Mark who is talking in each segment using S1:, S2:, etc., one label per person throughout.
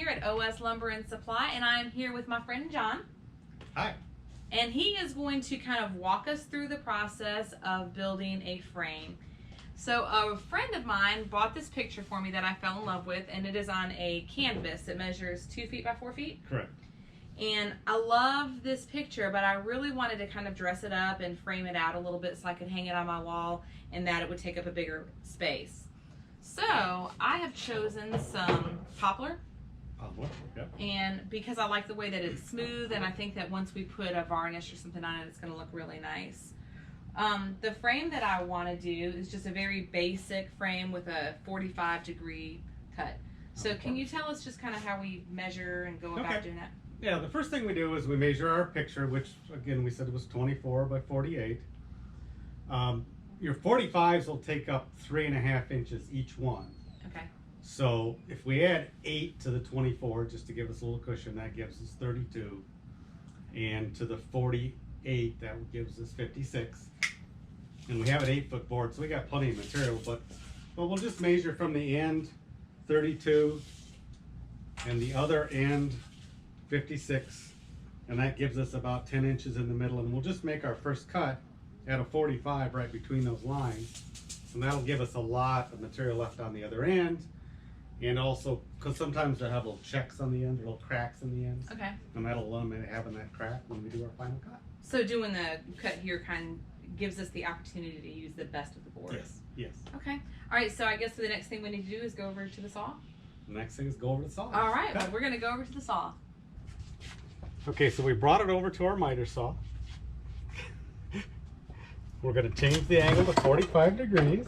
S1: at OS Lumber and Supply, and I'm here with my friend John.
S2: Hi.
S1: And he is going to kind of walk us through the process of building a frame. So a friend of mine bought this picture for me that I fell in love with, and it is on a canvas. It measures 2 feet by 4 feet.
S2: Correct.
S1: And I love this picture, but I really wanted to kind of dress it up and frame it out a little bit so I could hang it on my wall and that it would take up a bigger space. So I have chosen some poplar.
S2: Yep.
S1: And because I like the way that it's smooth, and I think that once we put a varnish or something on it, it's going to look really nice. The frame that I want to do is just a very basic frame with a 45-degree cut. So can you tell us just kind of how we measure and go about doing that?
S2: Yeah, the first thing we do is we measure our picture, which again we said was 24 by 48. Your 45s will take up 3.5 inches each one.
S1: Okay.
S2: So if we add 8 to the 24, just to give us a little cushion, that gives us 32. And to the 48, that gives us 56. And we have an 8-foot board, so we got plenty of material, but we'll just measure from the end 32 and the other end 56, and that gives us about 10 inches in the middle, and we'll just make our first cut at a 45 right between those lines, and that'll give us a lot of material left on the other end. And also, because sometimes they have little checks on the end, or little cracks in the end.
S1: Okay.
S2: And that'll eliminate having that crack when we do our final cut.
S1: So doing the cut here kind of gives us the opportunity to use the best of the boards.
S2: Yes, yes.
S1: Okay. All right, so I guess the next thing we need to do is go over to the saw.
S2: The next thing is go over the saw.
S1: All right, well, we're going to go over to the saw.
S2: Okay, so we brought it over to our miter saw. We're going to change the angle to 45 degrees.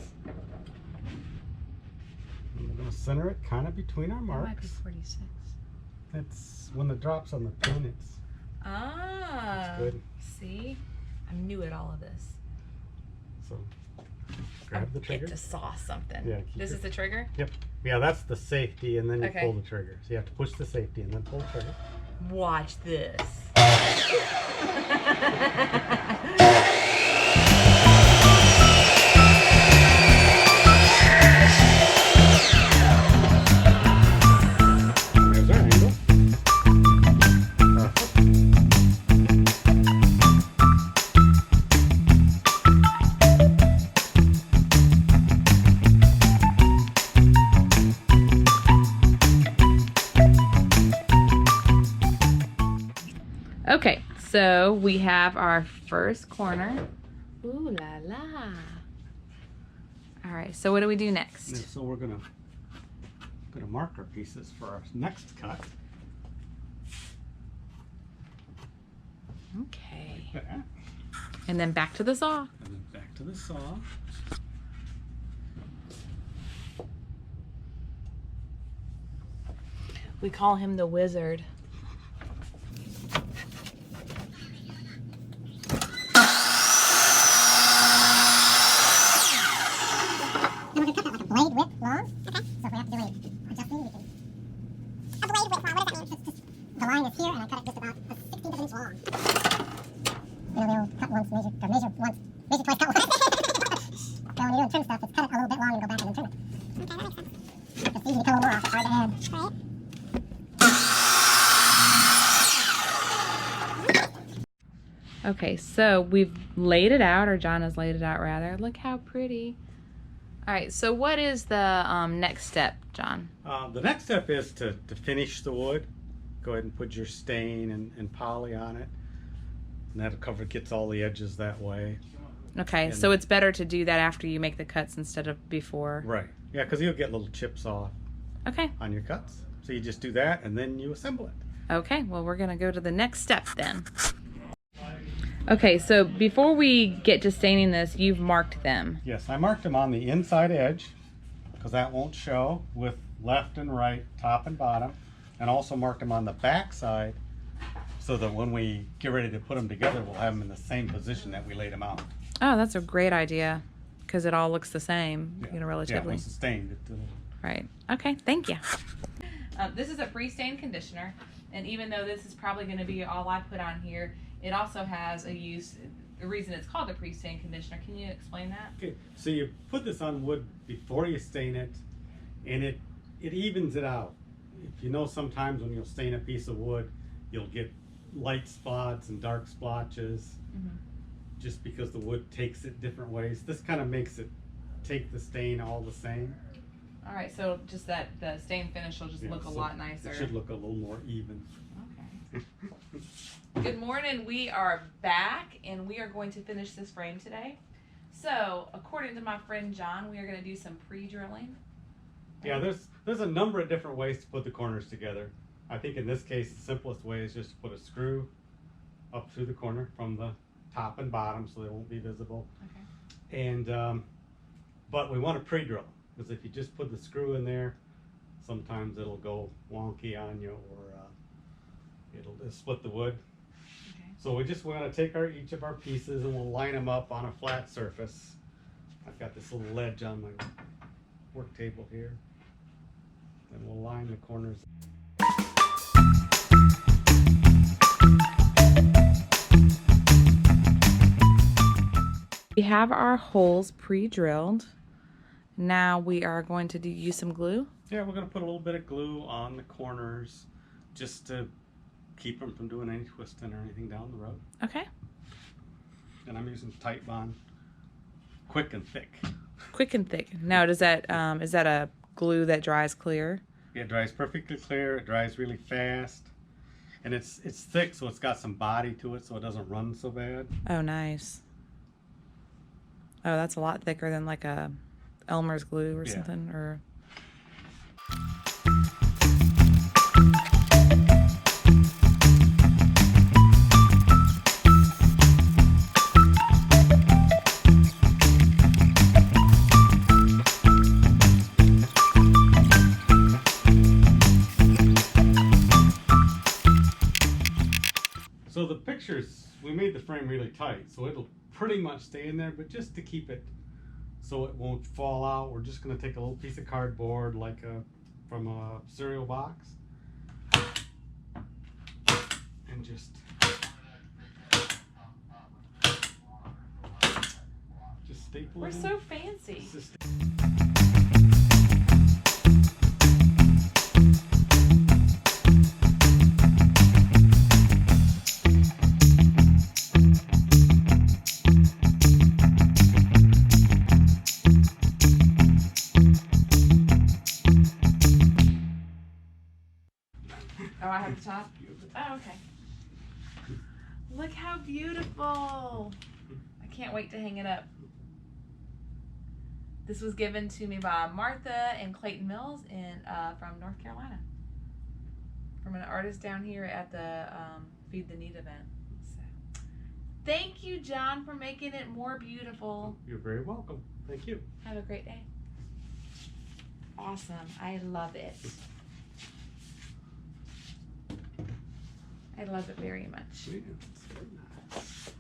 S2: And we're going to center it kind of between our marks.
S1: That might be 46.
S2: It's when it drops on the pin, it's good.
S1: See? I knew it, all of this.
S2: So grab the trigger.
S1: Get to saw something.
S2: Yeah,
S1: this is the trigger?
S2: Yep. Yeah, that's the safety, and then you
S1: Okay.
S2: pull the trigger. So you have to push the safety and then pull the trigger.
S1: Watch this.
S2: There's our angle.
S1: Okay, so we have our first corner. Ooh la la. All right, so what do we do next?
S2: And so we're gonna mark our pieces for our next cut.
S1: Okay.
S2: Like that.
S1: And then back to the saw.
S2: And then back to the saw.
S1: We call him the wizard.
S3: Blade width long. Okay. So if we have to do any adjusting, we can. A blade width long. What does that mean? It's just the line is here, and I cut it just about a 16th of an inch long. You know, they don't cut once, measure once, measure twice, cut once. So when you're doing trim stuff, it's cut it a little bit long and go back and then trim it. Okay, that makes sense. It's easy to cut a little more off. It's hard to add. Right.
S1: Okay, so we've laid it out, or John has laid it out rather. Look how pretty. All right, so what is the next step, John?
S2: The next step is to finish the wood. Go ahead and put your stain and poly on it. And that'll cover, gets all the edges that way.
S1: Okay,
S2: And-
S1: so it's better to do that after you make the cuts instead of before.
S2: Right. Yeah, because you'll get little chips off
S1: Okay,
S2: on your cuts. So you just do that and then you assemble it.
S1: okay, well, we're gonna go to the next step then. Okay, so before we get to staining this, you've marked them.
S2: Yes, I marked them on the inside edge because that won't show, with left and right, top and bottom. And also marked them on the back side so that when we get ready to put them together, we'll have them in the same position that we laid them out.
S1: Oh, that's a great idea, because it all looks the same, you know,
S2: Yeah,
S1: relatively.
S2: once it's stained.
S1: Right. Okay, thank you. This is a pre-stain conditioner, and even though this is probably going to be all I put on here, it also has a use, the reason it's called a pre-stain conditioner. Can you explain that?
S2: Okay, so you put this on wood before you stain it, and it evens it out. if you know, sometimes when you'll stain a piece of wood, you'll get light spots and dark splotches, just because the wood takes it different ways. This kind of makes it take the stain all the same.
S1: All right, so just that the stain finish will just
S2: Yeah,
S1: look a
S2: so
S1: lot nicer.
S2: It should look a little more even.
S1: Okay. Good morning. We are back, and we are going to finish this frame today. So, according to my friend John, we are going to do some pre-drilling.
S2: Yeah, there's a number of different ways to put the corners together. I think in this case, the simplest way is just to put a screw up through the corner from the top and bottom, so they won't be visible.
S1: Okay.
S2: And but we want to pre-drill, because if you just put the screw in there, sometimes it'll go wonky on you, or it'll split the wood.
S1: Okay.
S2: So we just want to take each of our pieces and we'll line them up on a flat surface. I've got this little ledge on my work table here, and we'll line the corners.
S1: We have our holes pre-drilled. Now we are going to use some glue.
S2: Yeah, we're going to put a little bit of glue on the corners just to keep them from doing any twisting or anything down the road.
S1: Okay.
S2: And I'm using Titebond Quick and Thick.
S1: Quick and thick. Now, does that is that a glue that dries clear?
S2: It dries perfectly clear. It dries really fast, and it's thick, so it's got some body to it, so it doesn't run so bad.
S1: Oh, nice. Oh, that's a lot thicker than like a Elmer's glue or
S2: Yeah.
S1: something, or.
S2: So the pictures, we made the frame really tight, so it'll pretty much stay in there, but just to keep it so it won't fall out, we're just going to take a little piece of cardboard from a cereal box and just staple
S1: We're
S2: it in.
S1: so fancy.
S2: Just
S1: Oh, I have the top? Oh, okay. Look how beautiful. I can't wait to hang it up. This was given to me by Martha and Clayton Mills from North Carolina. From an artist down here at the Feed the Need event. So, thank you, John, for making it more beautiful.
S2: You're very welcome. Thank you.
S1: Have a great day. Awesome. I love it. I love it very much.
S2: Yeah, it's very nice.